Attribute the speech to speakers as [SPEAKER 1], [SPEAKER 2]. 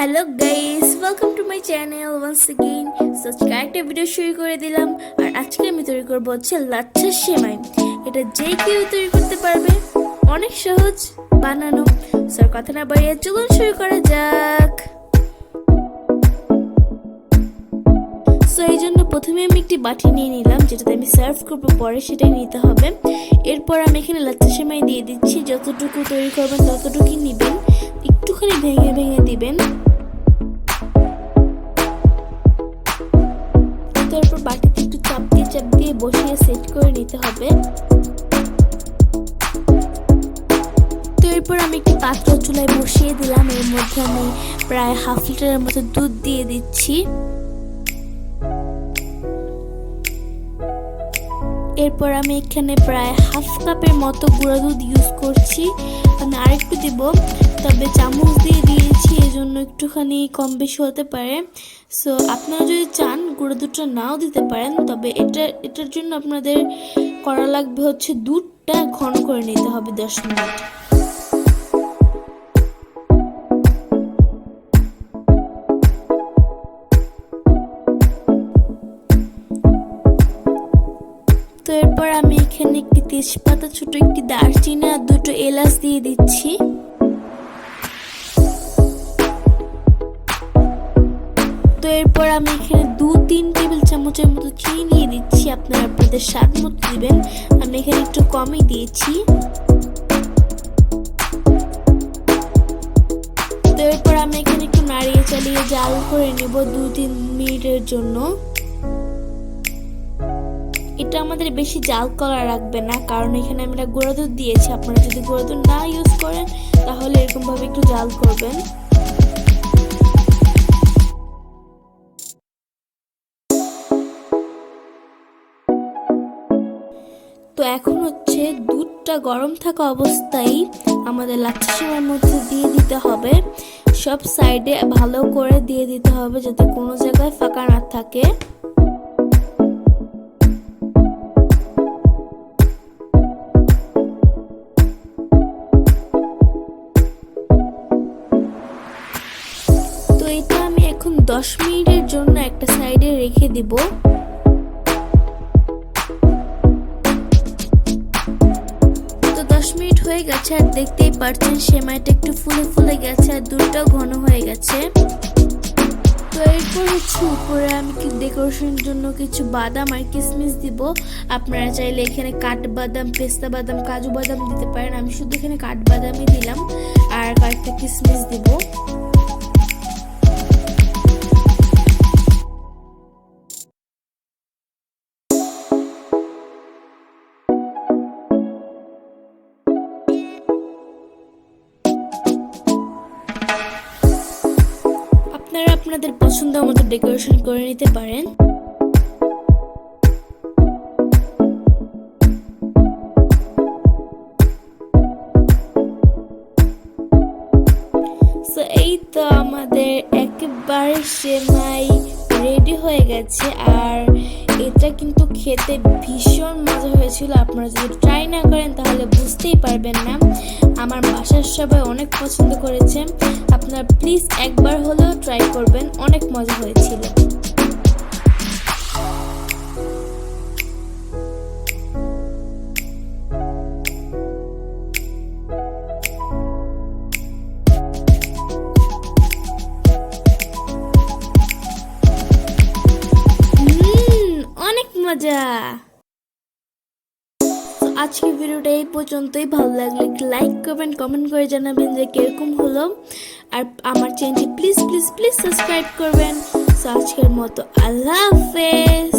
[SPEAKER 1] Hello guys, welcome to my channel once again. So আজকে একটা video শুরু করে দিলাম। আর আজকে আমি তৈরি করব হচ্ছে লাচ্ছা সেমাই। এটা যে কেউ তৈরি করতে পারবে, অনেক সহজ বানানো। সো কথা না বাড়িয়ে চলুন শুরু করা যাক। সো এই জন্য প্রথমে আমি একটি বাটি নিয়ে নিলাম, যেটাতে আমি সার্ভ করবো, পরে সেটাই নিতে হবে। এরপর আমি এখানে লাচ্ছা সেমাই দিয়ে দিচ্ছি। যতটুকু তৈরি করবেন ততটুকুই নেবেন, একটুখানি ভেঙে ভেঙে দিবেন। তারপর বাটিতে একটু চাপ দিয়ে বসিয়ে সেট করে নিতে হবে। তো এরপর আমি একটি পাত্র চুলায় বসিয়ে দিলাম। এর মধ্যে আমি প্রায় হাফ লিটারের মতো দুধ দিয়ে দিচ্ছি। এরপর আমি এখানে প্রায় হাফ কাপের মতো গুঁড়া দুধ ইউজ করছি। আমি আরেকটু দিব, তবে চামচ দিয়ে দিয়েছি, এজন্য একটুখানি কম বেশি হতে পারে। সো আপনারা যদি চান গুঁড়া দুধটা নাও দিতে পারেন, তবে এটার জন্য আপনাদের করা লাগবে হচ্ছে দুধটা ঘন করে নিতে হবে 10 মিনিট। তো এরপর আমি এখানে একটি তেজপাতা, ছোট একটি দারচিনি আর দুটো এলাচ দিয়ে দিচ্ছি। তো এরপর আমি এখানে 2-3 টেবিল চামচের মতো চিনি দিয়ে দিচ্ছি। আপনারা আপনাদের স্বাদ মতো দিবেন, আমি এখানে একটু কমই দিয়েছি। তো এরপর আমি এখানে একটু নাড়িয়ে চালিয়ে জাল করে নেব 2-3 মিনিটের জন্য। এটা আমাদের বেশি জাল করা রাখবে না, কারণ এখানে আমরা গুঁড়া দুধ দিয়েছি। আপনারা যদি গুঁড়া দুধ না ইউজ করেন তাহলে এরকম ভাবে একটু জাল করবেন। তো এখন হচ্ছে দুধটা গরম থাকা অবস্থায় আমাদের লাচ্ছা সেমাইয়ের মধ্যে দিয়ে দিতে হবে। সব সাইডে ভালো করে দিয়ে দিতে হবে, যাতে কোনো জায়গায় ফাঁকা না থাকে। তো এটা আমি এখন 10 মিনিটের জন্য একটা সাইডে রেখে দিব। তো 10 মিনিট হয়ে গেছে, আর দেখতেই পাচ্ছেন সেমাইটা একটু ফুলে ফুলে গেছে আর দুধটাও ঘন হয়ে গেছে। তো এরপর হচ্ছে উপরে আমি ডেকোরেশনের জন্য কিছু বাদাম আর কিশমিশ দিব। আপনারা চাইলে এখানে কাঠবাদাম, পেস্তা বাদাম, কাজু বাদাম দিতে পারেন। আমি শুধু এখানে কাঠবাদামই দিলাম আর কয়েকটা কিশমিশ দিব। আপনারা আপনাদের পছন্দ মতো ডেকোরেশন করে নিতে পারেন। সো এই তো আমাদের একেবারে সেমাই রেডি হয়ে গেছে। আর এটা কিন্তু খেতে ভীষণ মজা হয়েছিল। আপনারা যদি ট্রাই না করেন তাহলে বুঝতেই পারবেন না। আমার বাসার সবাই অনেক পছন্দ করেছে। আপনারা প্লিজ একবার হলেও ট্রাই করবেন, অনেক মজা হয়েছিল। অনেক মজা। আজকের ভিডিওটা এই পর্যন্তই। ভালো লাগলে লাইক করবেন, কমেন্ট করে জানাবেন যে কিরকম হলো। আর আমার চ্যানেলটি প্লিজ প্লিজ প্লিজ সাবস্ক্রাইব করবেন। সো আজকের মতো আল্লাহ হাফেজ।